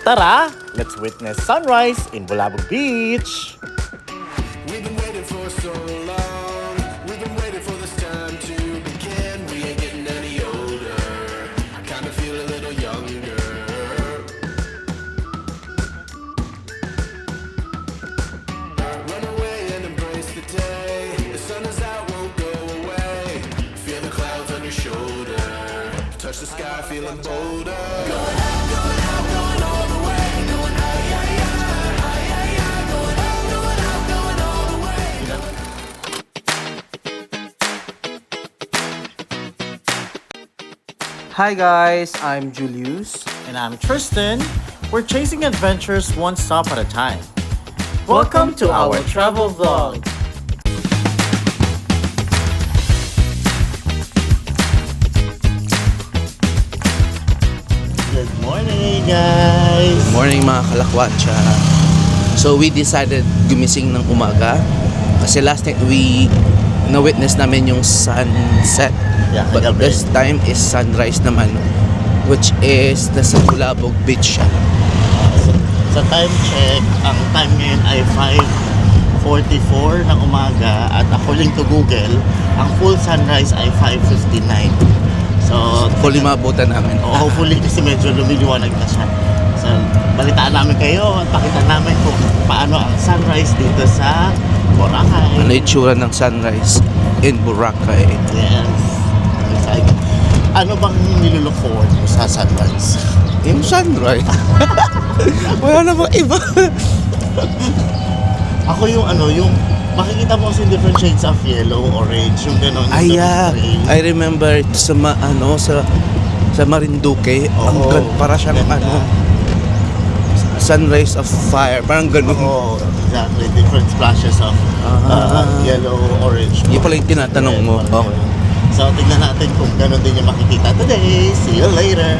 Tara, let's witness sunrise in Bulabog Beach! We've been waiting for so long. We've been waiting for this time to begin. We ain't getting any older. I kinda feel a little younger. Run away and embrace the day. The sun is out, won't go away. Feel the clouds on your shoulder. Touch the sky, feeling bolder. Going out, going out, going all the way. Going out, yeah, yeah. Going out, going out, going all the way. Hi guys, I'm Julius. And I'm Tristan. We're chasing adventures one stop at a time. Welcome to our travel vlog. Good morning, guys! Morning mga kalakwatsa. So we decided gumising ng umaga kasi last night na-witness namin yung sunset. Yeah, But kagabi. this time is sunrise naman, which is nasa Bulabog Beach siya. Sa time check, ang time ngayon ay 5:44 ng umaga at according to Google, ang full sunrise ay 5:59. So, Fully maabutan namin. hopefully kasi medyo lumiliwanag na siya. So, balitaan namin kayo at pakita namin kung paano ang sunrise dito sa Boracay. Ano yung tsura ng sunrise in Boracay? Yes. I'm excited. Ano bang nilulook forward mo sa sunrise? Yung sunrise. Wala namang iba. Ako yung yung makikita mo kasi different shades of yellow, orange, yung gano'n. Ay, yeah. I remember sa sa Marinduque, ang Oo, para siyang ganda. sunrise of fire, parang ganun. Oo, exactly. Different splashes of yellow, orange. Yun pala yung tinatanong mo. Parang Oh. ganun. So, tignan natin kung gano'n din yung makikita today. See you later!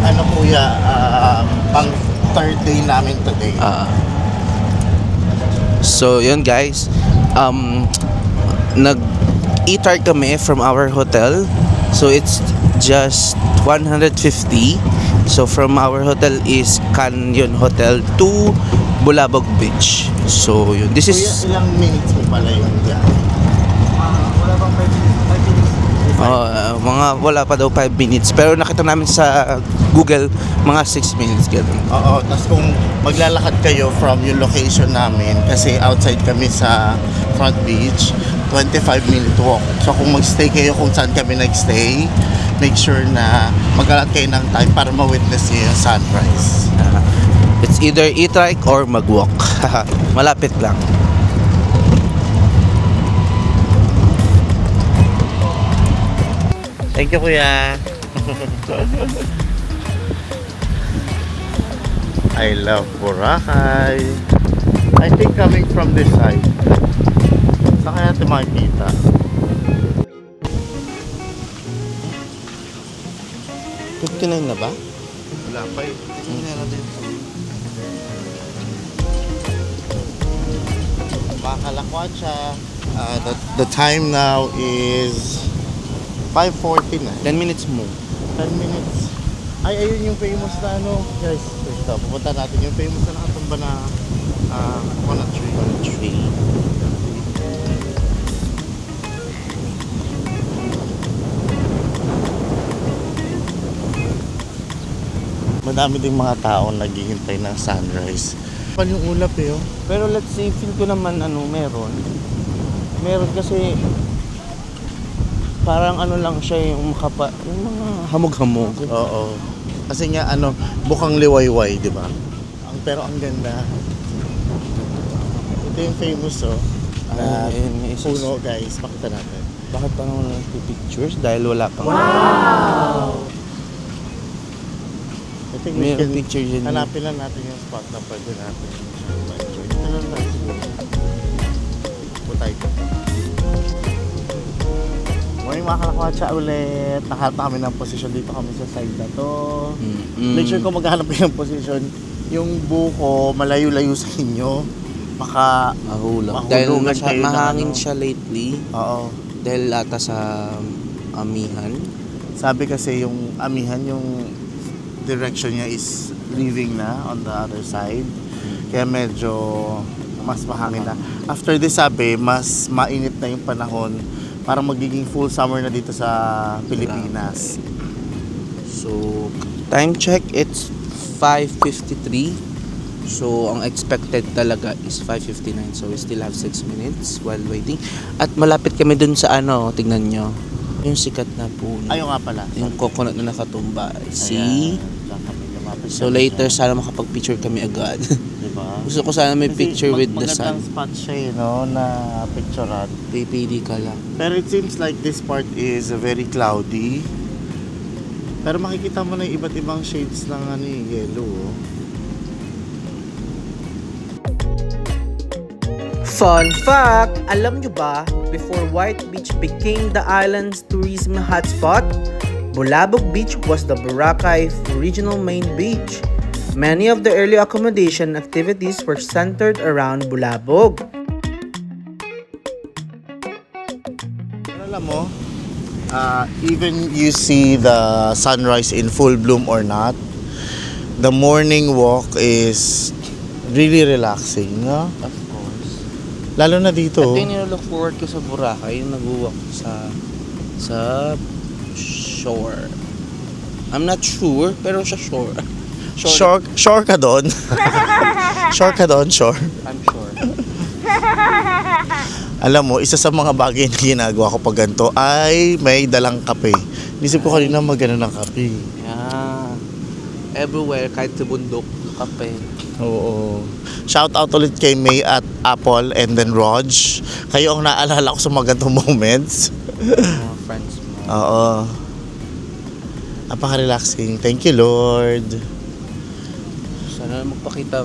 Ano kuya, pang third day namin today. So yun guys, nag-e-tart kami from our hotel. So it's just 150. So from our hotel is Canyon Hotel to Bulabog Beach. So yun, this Kuya, is ilang minutes mo pala yung dyan? Wala bang 5 minutes? wala pa daw 5 minutes. Pero nakita namin sa Google, mga 6 minutes ganun. Oo, tapos kung maglalakad kayo from yung location namin, kasi outside kami sa front beach, 25-minute walk. So kung magstay kayo kung saan kami nagstay, make sure na maglalat kayo ng time para ma-witness niyo yung sunrise. It's either e-trike or mag-walk. Malapit lang. Thank you, kuya. I love Boracay. I think coming from this side, saan kaya ito makikita? Na ba? Wala pa eh. Tingnan natin. Mga kalakwatsa, the time now is 5:40 na. 10 minutes mo. 10 minutes. Ay, ayun yung famous na guys. Wait lang, pupunta natin yung famous na nakatumba na coconut tree. Madami ding mga taong naghihintay ng sunrise. Pan yung ulap eh, oh. Pero let's see, feel ko naman meron. Meron kasi parang lang siya yung yung mga hamog-hamog. Oo. Kasi nga bukang liwayway, di ba? Pero ang ganda. Ito yung famous na may isa- puno, guys. Pakita natin. Bakit pa naman pictures? Dahil wala pang... I think May we can picture dyan. hanapin lang natin yung spot na pwede natin. Ito lang tayo siguro. Putay ko. Morning mga kalakwatsa ulit. Nakahanap kami ng posisyon dito kami sa side na to. Make sure kung maghanap kayo ng posisyon, yung buko malayo-layo sa inyo. Baka Mahulog. Dahil mahulugan kayo ng mahangin siya lately. Oo. Dahil ata sa amihan. Sabi kasi yung amihan, yung direction niya is leaving na on the other side. Kaya medyo mas mahangin na. After this, sabi, mas mainit na yung panahon. Parang magiging full summer na dito sa Pilipinas. So, time check, it's 5:53. So, ang expected talaga is 5:59. So, we still have 6 minutes while waiting. At malapit kami dun sa tignan nyo. Yung sikat na puno. Ayun nga pala. Yung coconut na nakatumba. Ayan. See? Diyan kami lumapit So, kami later, dyan. sana makapag-picture kami agad. Diba? Gusto ko sana may Kasi picture with the magandang sun. spot siya no, na picturean. PPD ka lang. Pero it seems like this part is very cloudy. Pero makikita mo na yung iba't ibang shades ng yellow. Oh. Fun fact! Alam nyo ba, before White Beach became the island's tourism hotspot, Bulabog Beach was the Boracay original main beach. Many of the early accommodation activities were centered around Bulabog. Pero alam mo, even you see the sunrise in full bloom or not, the morning walk is really relaxing. No? Of course. Lalo na dito. Ito yung nilolook forward ko sa Boracay, yung nag-walk sa shore. I'm not sure, pero sa shore. Sure ka doon. Sure ka doon, sure. I'm sure. Alam mo, isa sa mga bagay na ginagawa ko pag ganito ay may dalang kape. Isip ko kanina magano ng kape. Yeah. Everywhere, kahit sa bundok, kape. Oo. Shout out ulit kay May at Apple and then Rog. Kayo ang naalala ko sa mga ganitong moments. Mga friends mo. Oo. Napaka-relaxing. Thank you, Lord. Sana magpakita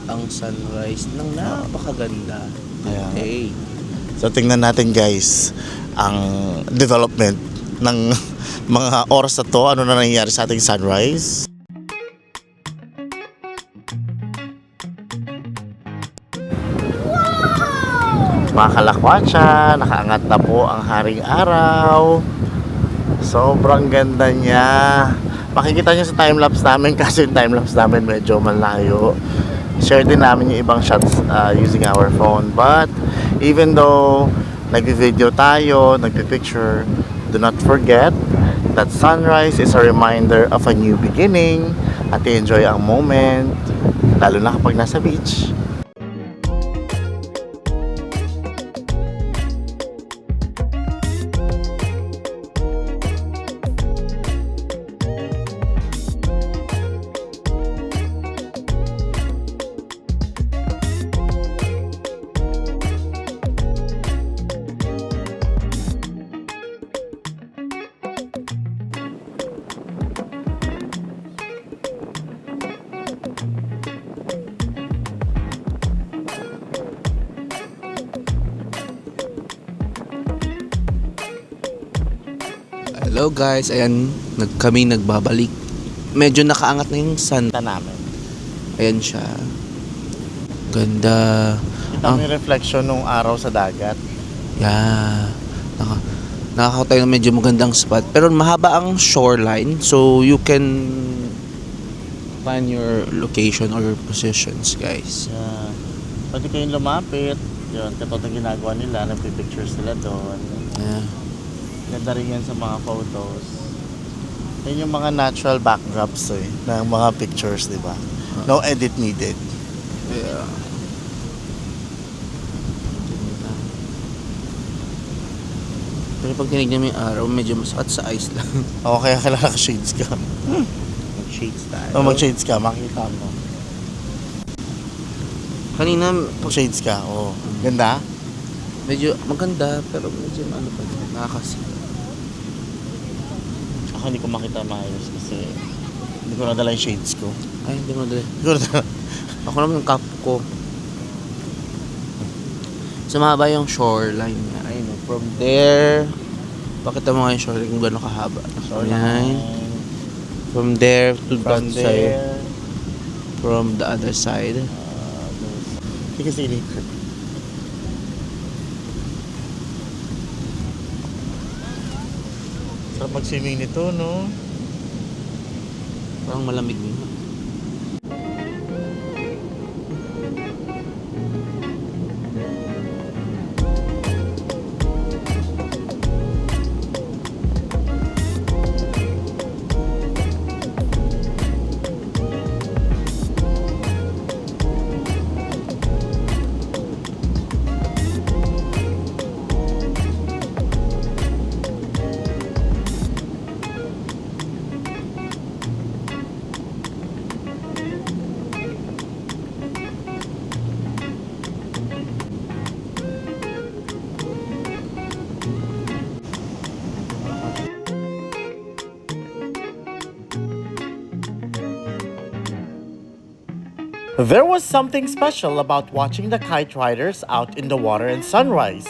ang sunrise ng napakaganda. Kaya nga. Okay. So tingnan natin guys ang development ng mga oras na to. Ano na nangyayari sa ating sunrise. Mga kalakwatsa, nakaangat na po ang haring araw. Sobrang ganda niya. Makikita niyo sa timelapse namin kasi yung timelapse namin medyo malayo. Share din namin yung ibang shots using our phone. But even though nagvi-video tayo, nagpi-picture, do not forget that sunrise is a reminder of a new beginning at enjoy ang moment, lalo na kapag nasa beach. Hello guys, ayan, kami nagbabalik. Medyo nakaangat na yung sun. Kita namin. Ayan siya. Ganda. Kita mo yung reflection ng araw sa dagat. Yeah. Nakakauta yung medyo magandang spot. Pero mahaba ang shoreline, so you can find your location or your positions, guys. Yeah. Pwede kayong lumapit. Yun, katulad ng ginagawa nila, nagpipictures sila doon. Yeah. Ganda rin yan sa mga photos. Yan yung mga natural backdrops ng mga pictures, di ba? No edit needed. Yeah. Pero pag tinignan mo yung araw, medyo masakit sa eyes lang. O kaya kailangan ka shades ka. Mag-shades tayo. O mag-shades ka, makita mo. Kanina, Shades ka, o. Ganda? medyo maganda, pero medyo ano pa din, nakakasira. Ako hindi ko makita maayos kasi hindi ko nadala yung shades ko. Ay, hindi mo dali. Hindi ko nadala. Ako naman yung cap ko. Sumaba yung shoreline niya. Ayun, from there. Pakita mo nga yung shoreline kung gano'ng kahaba. Ayan. From there to From that side. there. From the other side. Sige, sige. Sarap mag-swimming nito, no? Parang malamig na. There was something special about watching the kite riders out in the water in sunrise.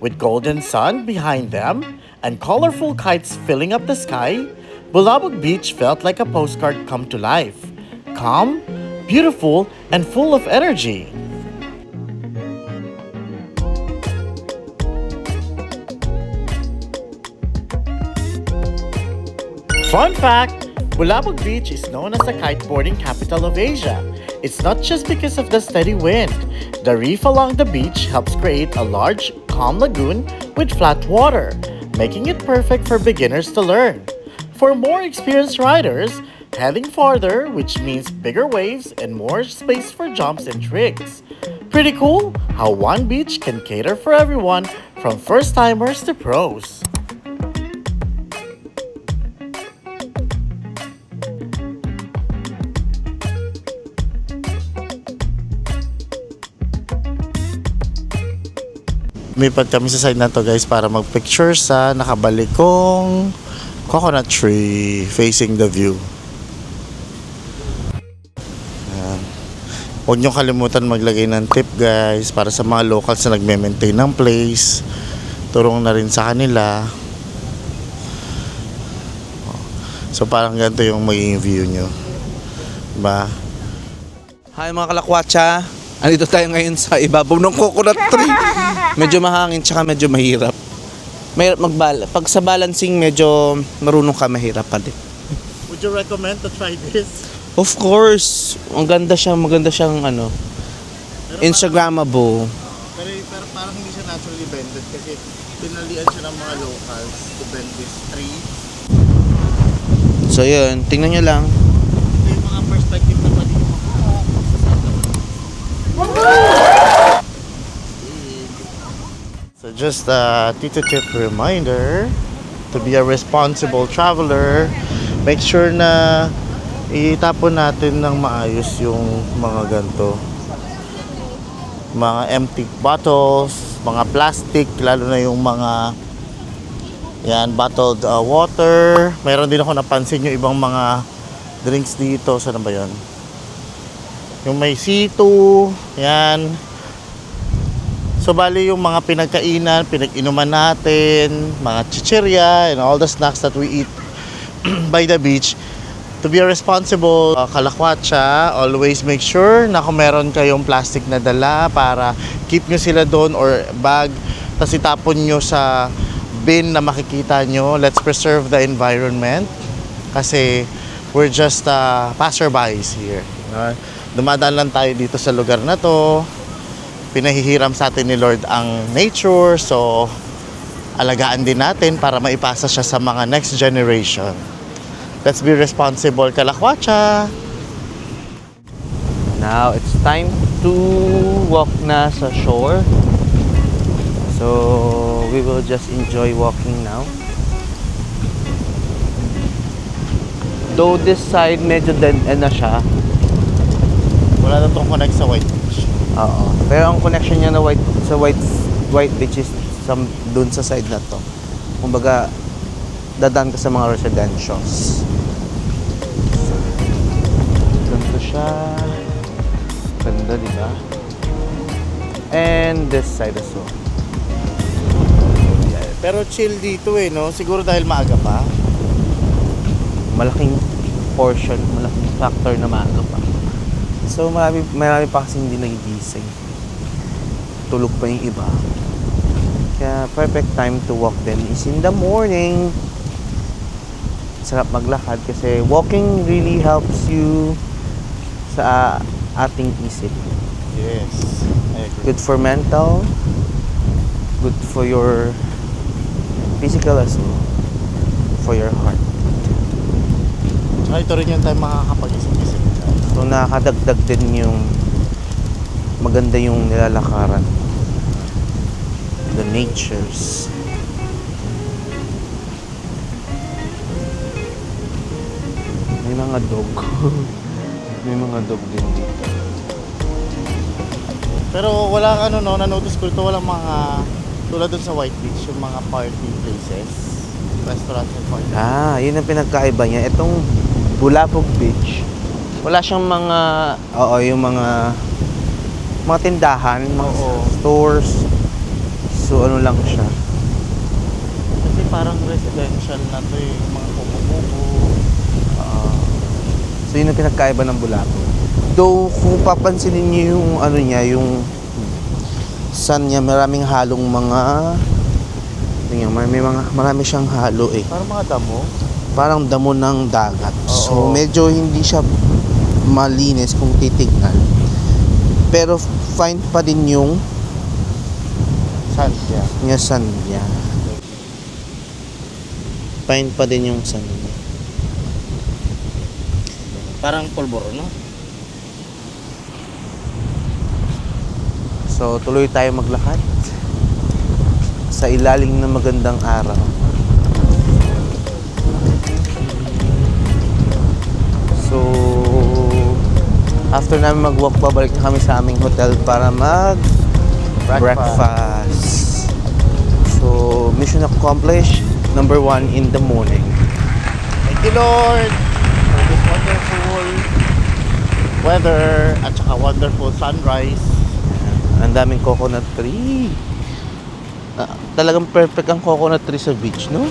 With golden sun behind them and colorful kites filling up the sky, Bulabog Beach felt like a postcard come to life. Calm, beautiful, and full of energy. Fun fact! Bulabog Beach is known as the kiteboarding capital of Asia. It's not just because of the steady wind. The reef along the beach helps create a large, calm lagoon with flat water, making it perfect for beginners to learn. For more experienced riders, heading farther, which means bigger waves and more space for jumps and tricks. Pretty cool how one beach can cater for everyone from first-timers to pros. Lumipad kami sa side na to guys para magpicture sa nakabalikong coconut tree facing the view. Ayan. Huwag nyo kalimutan maglagay ng tip guys para sa mga locals na nagme-maintain ng place. Turong na rin sa kanila. So parang ganito yung magiging view nyo. Diba? Hi mga kalakwatsa! Andito tayo ngayon sa ibabaw ng coconut tree. Medyo mahangin tsaka medyo mahirap. Mahirap pag sa balancing medyo marunong ka, mahirap pa din. Would you recommend to try this? Of course, maganda siyang ano, Instagrammable. Pero parang hindi siya naturally bended kasi pinalian siya ng mga locals to bend this tree. So yun, tingnan nyo lang. Ito yung mga perspective na pwede yung So just a tito tip reminder to be a responsible traveler. Make sure na itapon natin ng maayos yung mga ganito. Mga empty bottles, mga plastic, lalo na yung mga yan, bottled water. Meron din ako napansin yung ibang mga drinks dito. Saan ba yan? Yung may C2, yan. So bali yung mga pinagkainan, pinag-inuman natin, mga chichirya, and all the snacks that we eat by the beach. To be a responsible kalakwatsa, always make sure na kung meron kayong plastic na dala para keep nyo sila doon or bag, tapos itapon nyo sa bin na makikita nyo. Let's preserve the environment kasi we're just passerbys here. Dumadaan lang tayo dito sa lugar na to. Pinahihiram sa atin ni Lord ang nature, so alagaan din natin para maipasa siya sa mga next generation. Let's be responsible, kalakwatsa! Now it's time to walk na sa shore. So we will just enjoy walking now. Though this side medyo dead end na siya. Wala na itong connect sa White Beach. Oo. Pero ang connection niya na White Beach is dun sa side na to. Kumbaga, dadaan ka sa mga residentials. Ganito siya. Ganda, di ba? And this side as well. Pero chill dito no? Siguro dahil maaga pa. Malaking portion, malaking factor na maaga pa. So marami pa kasi hindi nagigising. Tulog pa yung iba. Kaya perfect time to walk then is in the morning. sarap maglakad kasi walking really helps you sa ating isip. Yes, I agree. Good for mental, good for your physical as well, for your heart. Tsaka ito rin yung time makakapag-isip-isip ka. So nakakadagdag din yung maganda yung nilalakaran. The natures. May mga dog. May mga dog din dito. Pero wala ano no, na-notice ko ito, walang mga tulad dun sa White Beach, yung mga party places, restaurants and party. Yun ang pinagkaiba niya. Itong Bulabog Beach, wala siyang mga, yung mga tindahan, mga stores. So ano lang siya. Kasi parang residential na to yung mga kubo-kubo. So yun ang pinagkaiba ng Bulabog. Though kung papansinin niyo yung ano niya, yung sun niya, maraming halong mga marami siyang halo eh. Parang mga damo. Parang damo ng dagat. So Oo. medyo hindi siya malinis kung titignan. Pero fine pa din yung sun niya. Fine pa din yung sun niya. Parang pulboro, no? So tuloy tayo maglakad sa ilalim ng magandang araw. So after namin mag-walk, pabalik na kami sa aming hotel para breakfast. So mission accomplished, number 1 in the morning. Thank you, Lord, for this wonderful weather at saka wonderful sunrise. Ang daming coconut tree. Talagang perfect ang coconut tree sa beach, no?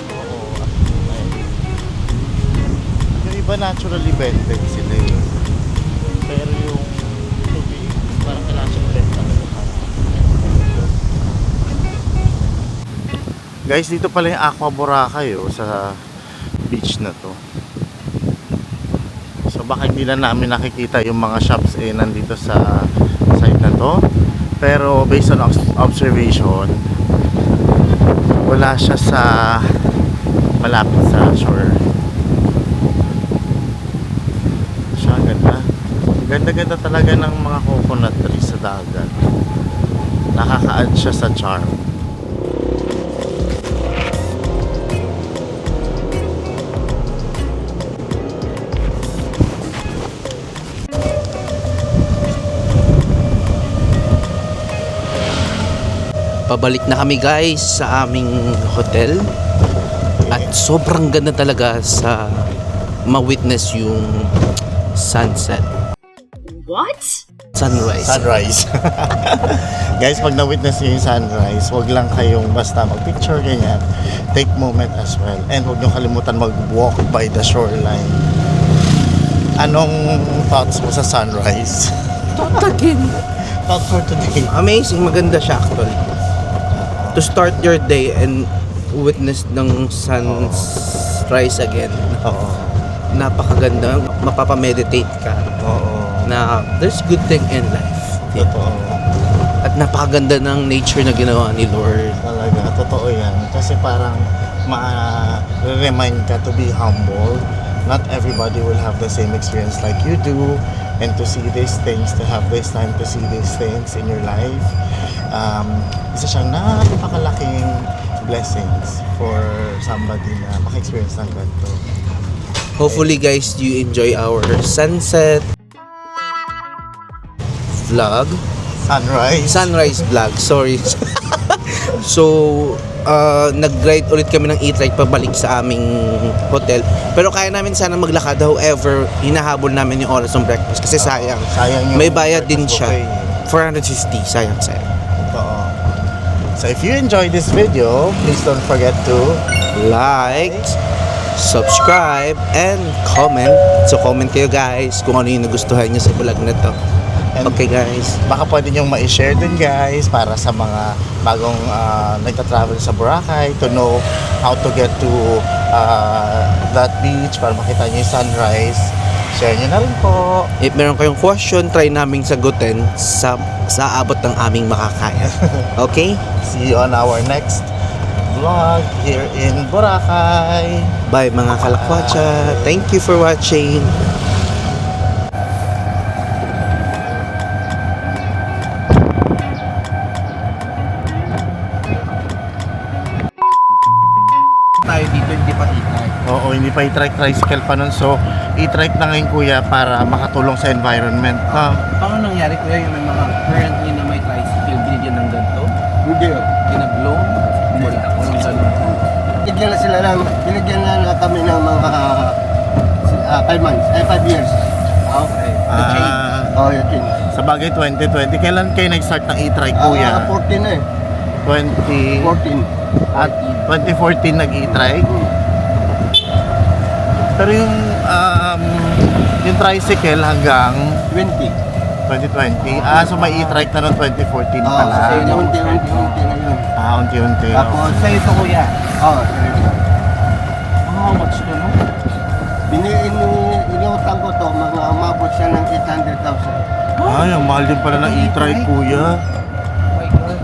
Yung iba naturally bended sila eh. Pero yung tubig, parang kailangan siyang bend talaga. Guys, dito pala yung Aqua Boracay sa beach na to. So baka hindi na namin nakikita yung mga shops nandito sa site na to. Pero based on observation, wala siya sa malapit sa shore. Siya, ganda. Ganda-ganda talaga ng mga coconut trees sa dagat. Nakaka-add siya sa charm. Pabalik na kami guys sa aming hotel. At sobrang ganda talaga sa ma-witness yung sunset. What? Sunrise. Sunrise. Guys, pag na-witness niyo yung sunrise, wag lang kayong basta mag-picture ganyan. Take moment as well. And wag niyo kalimutan mag-walk by the shoreline. Anong thoughts mo sa sunrise? Again. Thoughts for today? Amazing, maganda siya actually. To start your day and witness ng sunrise again. Oo. Napakaganda. Mapapameditate ka Oo. na there's good thing in life. Totoo. At napakaganda ng nature na ginawa ni Lord. Talaga, totoo yan. Kasi parang ma-remind ka to be humble. Not everybody will have the same experience like you do. And to see these things, to have this time to see these things in your life, isa siyang napakalaking blessings for somebody na maka-experience ng ganito. Hopefully guys, you enjoy our sunset vlog. Sunrise vlog, sorry. So, nag-ride ulit kami ng e-trike pabalik sa aming hotel. Pero kaya namin sana maglakad. However, hinahabol namin yung oras ng breakfast kasi sayang. Sayang yung May bayad din breakfast siya. buffet. 450, sayang. Totoo. So if you enjoyed this video, please don't forget to Like, subscribe, and comment. So comment kayo guys kung ano yung nagustuhan nyo sa vlog na to. And Okay guys. baka pwede nyo ma-share din guys para sa mga bagong nagta-travel sa Boracay to know how to get to that beach para makita nyo yung sunrise. Share nyo na rin po. If meron kayong question, try naming sagutin sa abot ng aming makakaya. Okay? See you on our next vlog here in Boracay. Bye mga kalakwatsa. Thank you for watching. Tayo dito hindi pa itay. Oo, hindi pa i-trike tricycle pa nun. So, i-trike na ngayon kuya para makatulong sa environment. No? Paano nangyari kuya yung may mga currently na may tricycle binigyan ng ganito? Hindi. Pinag-loan? Wala ako ng ganun. Binigyan na kami ng mga 5 months, 5 years. Okay. Oh, yun yun. Sa bagay 2020, kailan kayo nag-start ng e-trike kuya? 14 na eh. 14. At 2014 nag-e-trike? Pero yung tricycle hanggang 20. 2020. So may e-trike na noong 2014 Oh, pala. unti-unti na yun. Unti-unti. Tapos, Sa ito kuya, oh, how much to no? Inutang ko to, mga umabot siya ng 800,000. Ay, ang mahal din pala ng e-trike kuya. My God.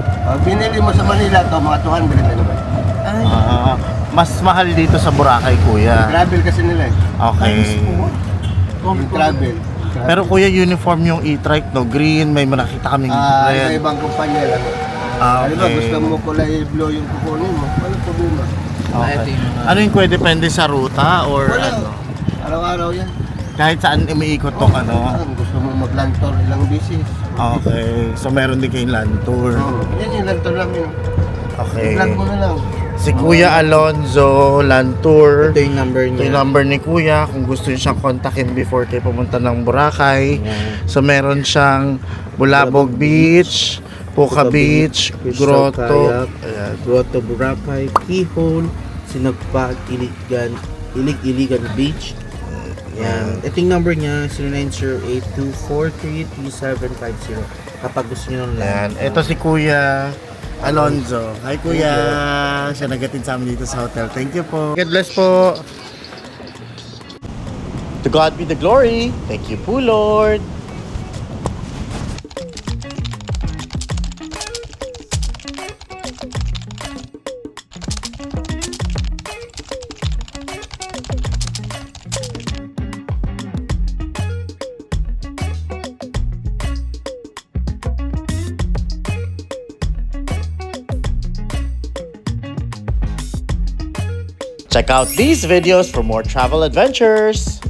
Binili mo sa Manila to, mga 200 na naman. Ay, Mas mahal dito sa Boracay kuya. Travel kasi nila eh. Okay. Yung travel. Pero kuya, uniform yung e-trike no? Green, may nakita kaming red. Ibang kumpanya lang. Ano ba, gusto mo kulay blue yung kukunin mo? Walang problema. Okay. Ano yung kuya, depende sa ruta or Wala. ano? Araw-araw yan. Kahit saan umiikot tong ano? Gusto mo mag-land tour ilang bisis. Okay. So meron din kayong land tour. Yan yung land tour namin. Okay. I-vlog mo na lang. Si Kuya Alonzo Land Tour. ito yung number Ito niya. yung number ni Kuya kung gusto niyo siyang kontakin before kayo pumunta ng Boracay. So meron siyang Bulabog Beach, Puka Beach, Crystal Grotto, Kayak, Grotto Boracay, Keyhole, Sinagpag, Ilig-Iligan Beach. Yan. Ito yung number niya, 0908-243-3750. Kapag gusto niyo ng Ayan. land. Ito si Kuya Alonzo. Hi Kuya. Siya nagatid sa amin dito sa hotel. Thank you po. God bless po. To God be the glory. Thank you po, Lord. Check out these videos for more travel adventures.